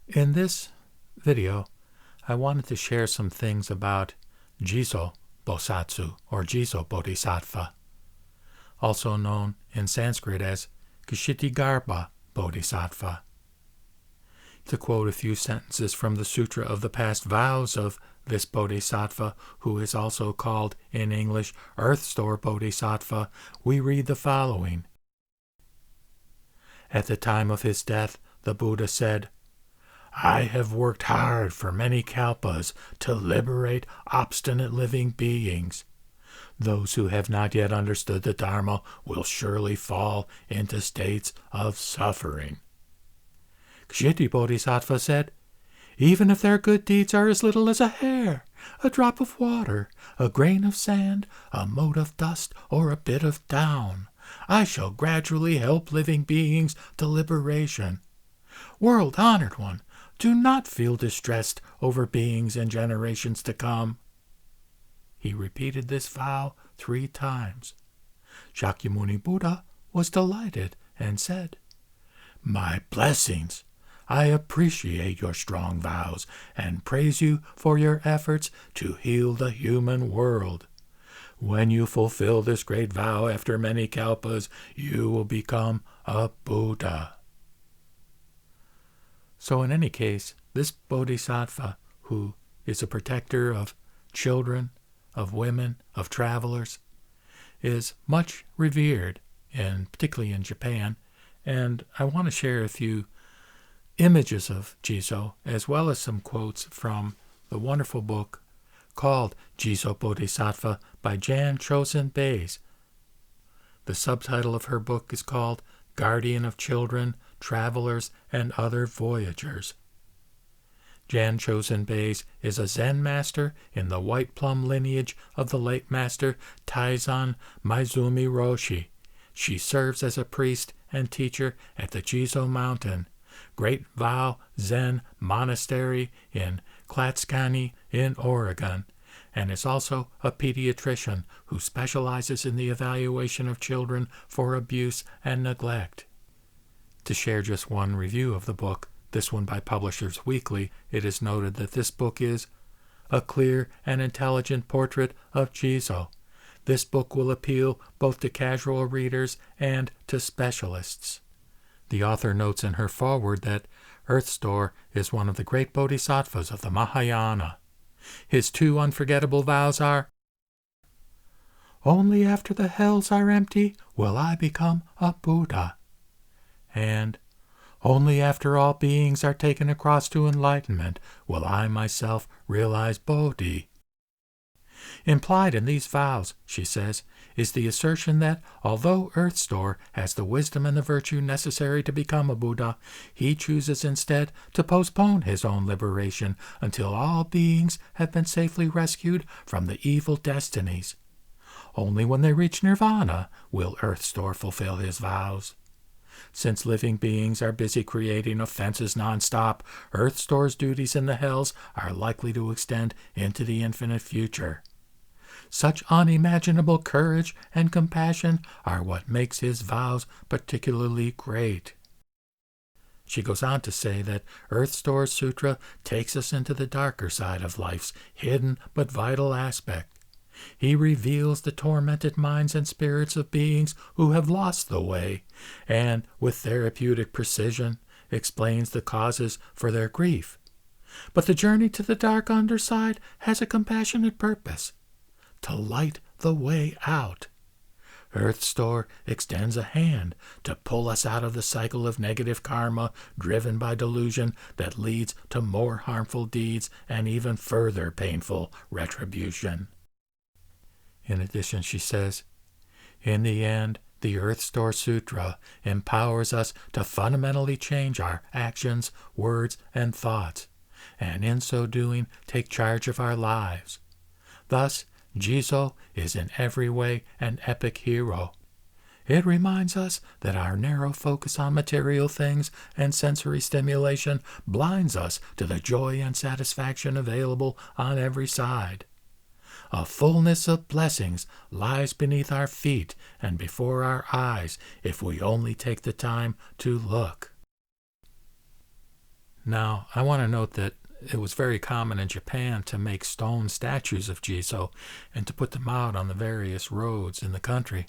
In this video, I wanted to share some things about Jizō Bosatsu or Jizō Bodhisattva, also known in Sanskrit as Kṣitigarbha Bodhisattva. To quote a few sentences from the Sutra of the Past Vows of this Bodhisattva, who is also called in English Earth Store Bodhisattva, we read the following. At the time of his death, the Buddha said, "I have worked hard for many kalpas to liberate obstinate living beings. Those who have not yet understood the Dharma will surely fall into states of suffering." Kṣiti Bodhisattva said, "Even if their good deeds are as little as a hair, a drop of water, a grain of sand, a mote of dust, or a bit of down, I shall gradually help living beings to liberation. World-honored one, do not feel distressed over beings in generations to come." He repeated this vow 3 times. Shakyamuni Buddha was delighted and said, "My blessings! I appreciate your strong vows and praise you for your efforts to heal the human world. When you fulfill this great vow after many kalpas, you will become a Buddha." So in any case, this Bodhisattva, who is a protector of children, of women, of travelers, is much revered, particularly in Japan. And I want to share a few images of Jizō, as well as some quotes from the wonderful book called Jizō Bodhisattva by Jan Chosen Bays. The subtitle of her book is called Guardian of Children, Travelers, and Other Voyagers. Jan Chosen Bays is a Zen master in the White Plum lineage of the late master Taizan Maizumi Roshi. She serves as a priest and teacher at the Jizō Mountain, Great Vow Zen Monastery in Clatskanie in Oregon, and is also a pediatrician who specializes in the evaluation of children for abuse and neglect. To share just one review of the book, this one by Publishers Weekly, it is noted that this book is a clear and intelligent portrait of Jizō. This book will appeal both to casual readers and to specialists. The author notes in her foreword that Earth Store is one of the great bodhisattvas of the Mahayana. His 2 unforgettable vows are, "Only after the hells are empty will I become a Buddha," and "Only after all beings are taken across to enlightenment will I myself realize Bodhi." Implied in these vows, she says, is the assertion that although Earth Store has the wisdom and the virtue necessary to become a Buddha, he chooses instead to postpone his own liberation until all beings have been safely rescued from the evil destinies. Only when they reach nirvana will Earth Store fulfill his vows. Since living beings are busy creating offenses non-stop, Earth Store's duties in the hells are likely to extend into the infinite future. Such unimaginable courage and compassion are what makes his vows particularly great. She goes on to say that Earth Store's Sutra takes us into the darker side of life's hidden but vital aspect. He reveals the tormented minds and spirits of beings who have lost the way, and, with therapeutic precision, explains the causes for their grief. But the journey to the dark underside has a compassionate purpose: to light the way out. Earth Store extends a hand to pull us out of the cycle of negative karma driven by delusion that leads to more harmful deeds and even further painful retribution. In addition, she says, "In the end, the Earth Store Sutra empowers us to fundamentally change our actions, words, and thoughts, and in so doing take charge of our lives. Thus, Jizō is in every way an epic hero. It reminds us that our narrow focus on material things and sensory stimulation blinds us to the joy and satisfaction available on every side. A fullness of blessings lies beneath our feet and before our eyes if we only take the time to look. Now, I want to note that it was very common in Japan to make stone statues of Jizō and to put them out on the various roads in the country.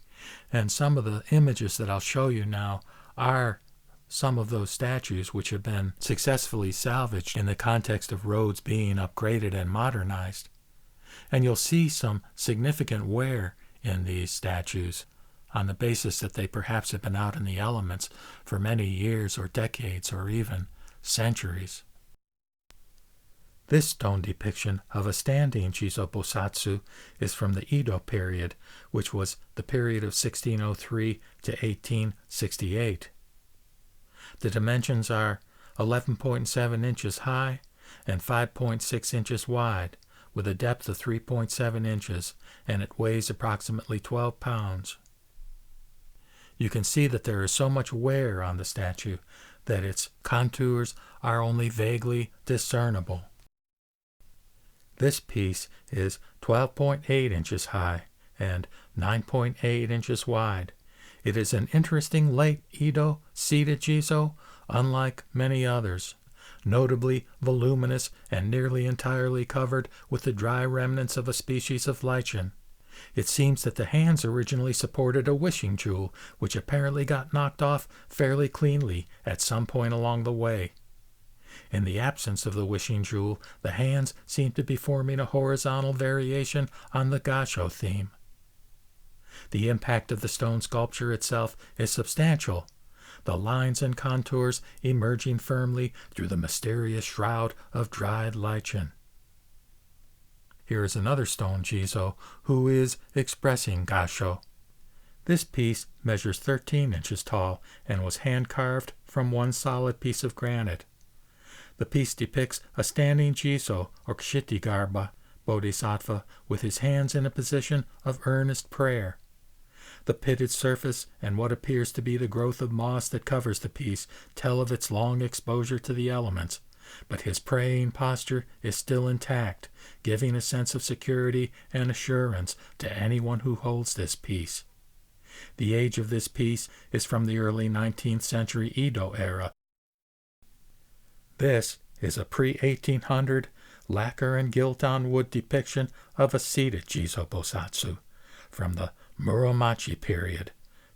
And some of the images that I'll show you now are some of those statues which have been successfully salvaged in the context of roads being upgraded and modernized. And you'll see some significant wear in these statues on the basis that they perhaps have been out in the elements for many years or decades or even centuries. This stone depiction of a standing Jizō Bosatsu is from the Edo period, which was the period of 1603 to 1868. The dimensions are 11.7 inches high and 5.6 inches wide, with a depth of 3.7 inches, and it weighs approximately 12 pounds. You can see that there is so much wear on the statue that its contours are only vaguely discernible. This piece is 12.8 inches high and 9.8 inches wide. It is an interesting late Edo seated Jizō, unlike many others, notably voluminous and nearly entirely covered with the dry remnants of a species of lichen. It seems that the hands originally supported a wishing jewel, which apparently got knocked off fairly cleanly at some point along the way. In the absence of the wishing jewel, the hands seem to be forming a horizontal variation on the Gasho theme. The impact of the stone sculpture itself is substantial, the lines and contours emerging firmly through the mysterious shroud of dried lichen. Here is another stone Jizō who is expressing Gasho. This piece measures 13 inches tall and was hand-carved from one solid piece of granite. The piece depicts a standing Jizō, or Kṣitigarbha, Bodhisattva, with his hands in a position of earnest prayer. The pitted surface and what appears to be the growth of moss that covers the piece tell of its long exposure to the elements, but his praying posture is still intact, giving a sense of security and assurance to anyone who holds this piece. The age of this piece is from the early 19th century Edo era. This is a pre-1800 lacquer and gilt-on wood depiction of a seated Jizō Bosatsu from the Muromachi period,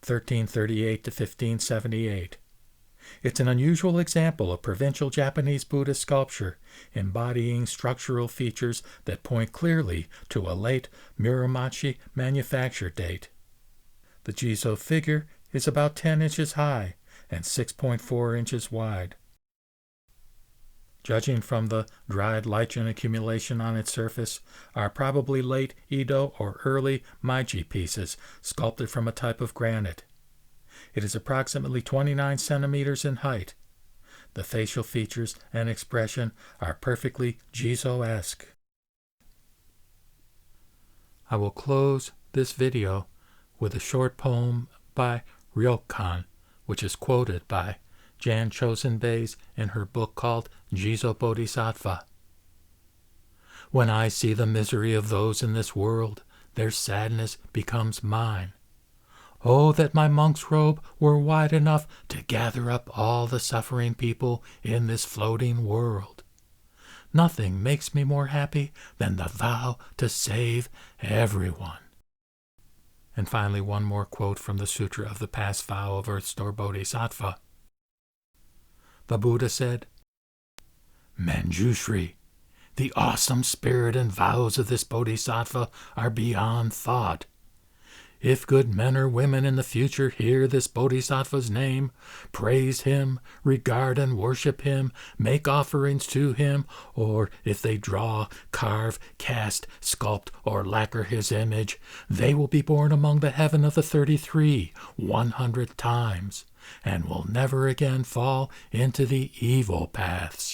1338 to 1578. It's an unusual example of provincial Japanese Buddhist sculpture, embodying structural features that point clearly to a late Muromachi manufacture date. The Jizō figure is about 10 inches high and 6.4 inches wide. Judging from the dried lichen accumulation on its surface, are probably late Edo or early Meiji pieces sculpted from a type of granite. It is approximately 29 centimeters in height. The facial features and expression are perfectly Jizō-esque. I will close this video with a short poem by Ryokan, which is quoted by Jan Chosenbeis in her book called Jizō Bodhisattva. When I see the misery of those in this world, their sadness becomes mine. Oh, that my monk's robe were wide enough to gather up all the suffering people in this floating world. Nothing makes me more happy than the vow to save everyone. And finally, one more quote from the Sutra of the Past Vow of Earth-Store Bodhisattva. The Buddha said, Manjushri, the awesome spirit and vows of this Bodhisattva are beyond thought. If good men or women in the future hear this Bodhisattva's name, praise him, regard and worship him, make offerings to him, or if they draw, carve, cast, sculpt, or lacquer his image, they will be born among the heaven of the 33 100 times, and will never again fall into the evil paths.